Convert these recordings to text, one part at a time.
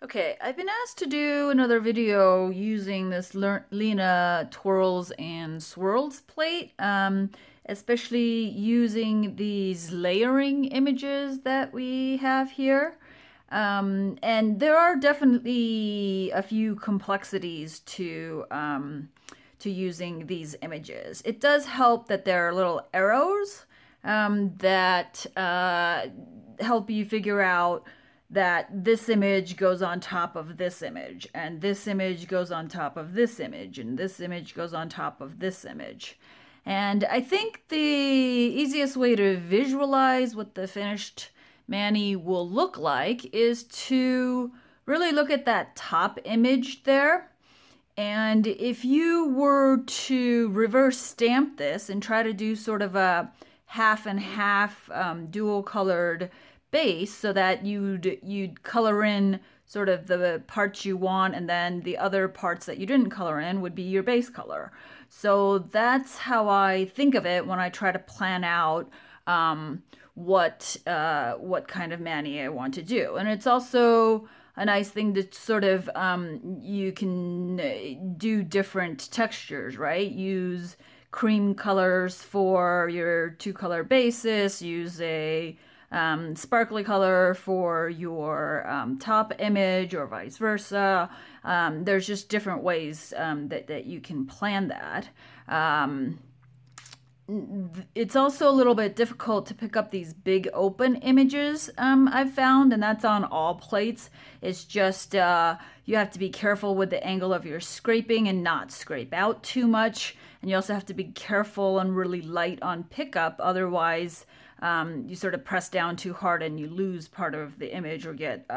Okay, I've been asked to do another video using this Lina Twirls and Swirls plate, especially using these layering images that we have here. And there are definitely a few complexities to using these images. It does help that there are little arrows that help you figure out that this image goes on top of this image, and this image goes on top of this image, and this image goes on top of this image. And I think the easiest way to visualize what the finished mani will look like is to really look at that top image there. And if you were to reverse stamp this and try to do sort of a half and half dual colored base, so that you'd color in sort of the parts you want, and then the other parts that you didn't color in would be your base color. So that's how I think of it when I try to plan out what kind of mani I want to do. And it's also a nice thing to sort of you can do different textures, right? Use cream colors for your two-color basis, use a sparkly color for your top image, or vice versa. There's just different ways that you can plan that. It's also a little bit difficult to pick up these big open images, I've found, and that's on all plates. It's just you have to be careful with the angle of your scraping and not scrape out too much. And you also have to be careful and really light on pickup, otherwise you sort of press down too hard and you lose part of the image, or get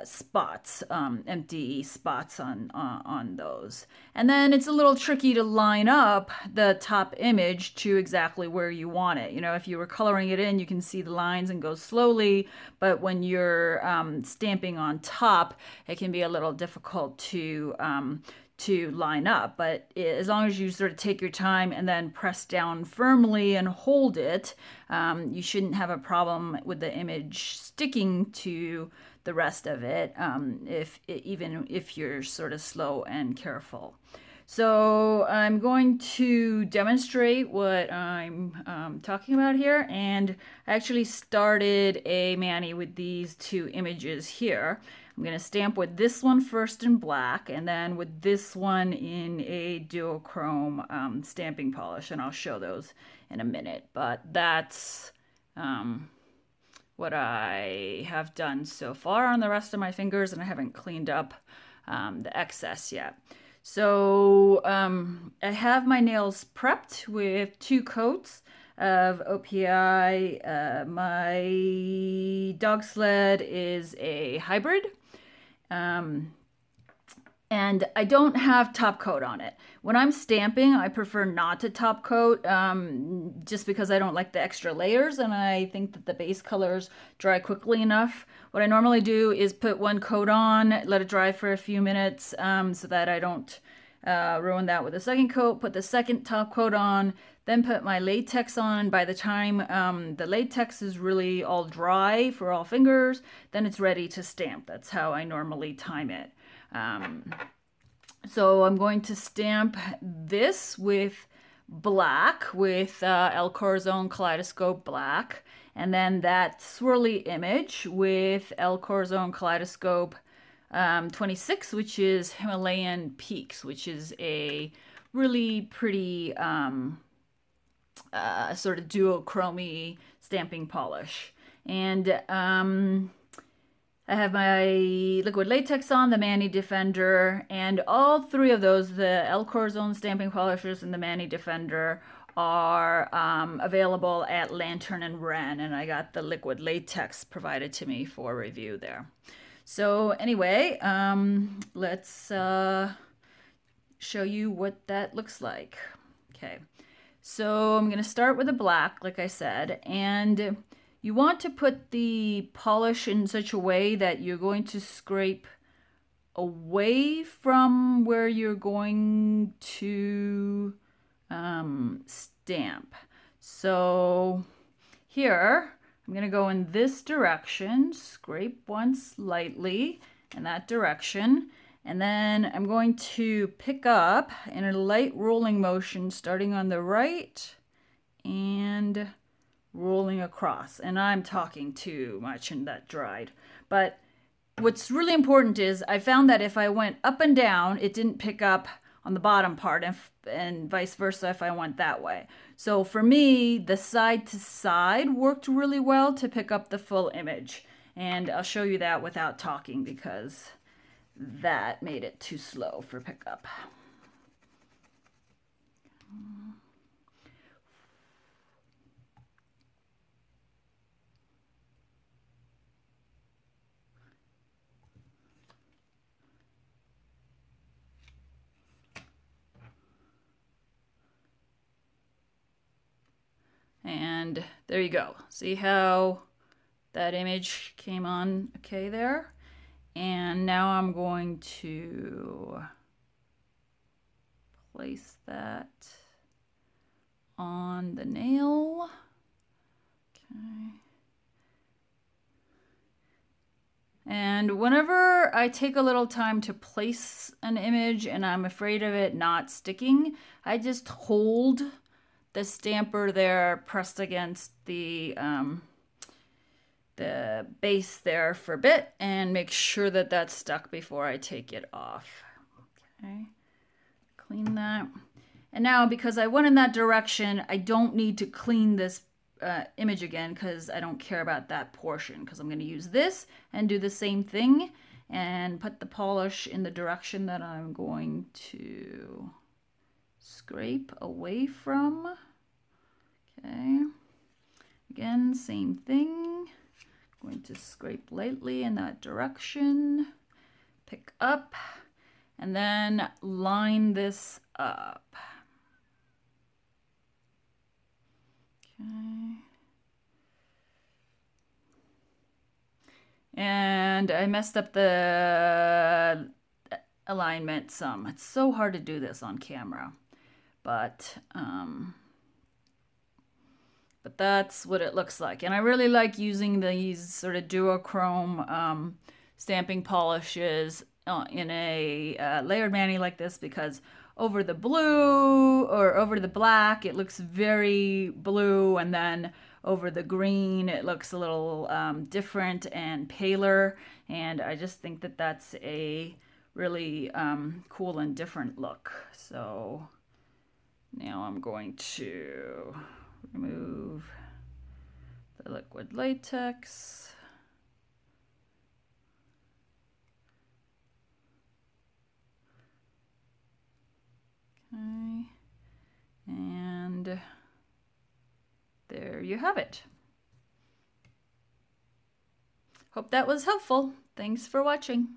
spots, empty spots on those. And then it's a little tricky to line up the top image to exactly where you want it. You know, if you were coloring it in, you can see the lines and go slowly, but when you're stamping on top, it can be a little difficult to line up. But as long as you sort of take your time and then press down firmly and hold it, you shouldn't have a problem with the image sticking to the rest of it, even if you're sort of slow and careful. So I'm going to demonstrate what I'm talking about here, and I actually started a mani with these two images here. I'm going to stamp with this one first in black, and then with this one in a duochrome stamping polish, and I'll show those in a minute. But that's what I have done so far on the rest of my fingers, and I haven't cleaned up the excess yet. So I have my nails prepped with 2 coats of OPI. My dog sled is a hybrid. And I don't have top coat on it. When I'm stamping, I prefer not to top coat, just because I don't like the extra layers, and I think that the base colors dry quickly enough. What I normally do is put 1 coat on, let it dry for a few minutes, so that I don't ruin that with a second coat, put the second top coat on, then put my latex on. By the time the latex is really all dry for all fingers, then it's ready to stamp. That's how I normally time it. So I'm going to stamp this with black, with Corazon Kaleidoscope black, and then that swirly image with Corazon Kaleidoscope 26, which is Himalayan Peaks, which is a really pretty sort of duochrome stamping polish. And I have my liquid latex on, the Mani Defender, and all 3 of those, the Corazon stamping polishers and the Mani Defender, are available at Lantern and Wren, and I got the liquid latex provided to me for review there. So anyway, let's show you what that looks like. Okay, so I'm going to start with the black, like I said, and you want to put the polish in such a way that you're going to scrape away from where you're going to stamp. So here, I'm going to go in this direction, scrape once lightly in that direction, and then I'm going to pick up in a light rolling motion starting on the right and rolling across. And I'm talking too much and that dried. But what's really important is I found that if I went up and down, it didn't pick up on the bottom part, and vice versa if I went that way. So for me, the side to side worked really well to pick up the full image. And I'll show you that without talking because that made it too slow for pickup. And there you go. See how that image came on okay there? And now I'm going to place that on the nail. Okay. And whenever I take a little time to place an image and I'm afraid of it not sticking, I just hold the stamper there pressed against the base there for a bit and make sure that that's stuck before I take it off. Okay, clean that. And now because I went in that direction, I don't need to clean this image again because I don't care about that portion, because I'm going to use this and do the same thing and put the polish in the direction that I'm going to scrape away from. Okay, again, same thing. Going to scrape lightly in that direction, pick up, and then line this up. Okay. And I messed up the alignment some. It's so hard to do this on camera, but that's what it looks like. And I really like using these sort of duochrome stamping polishes in a layered mani like this, because over the blue or over the black it looks very blue, and then over the green it looks a little different and paler, and I just think that that's a really cool and different look. So now I'm going to remove the liquid latex. Okay, and there you have it. Hope that was helpful. Thanks for watching.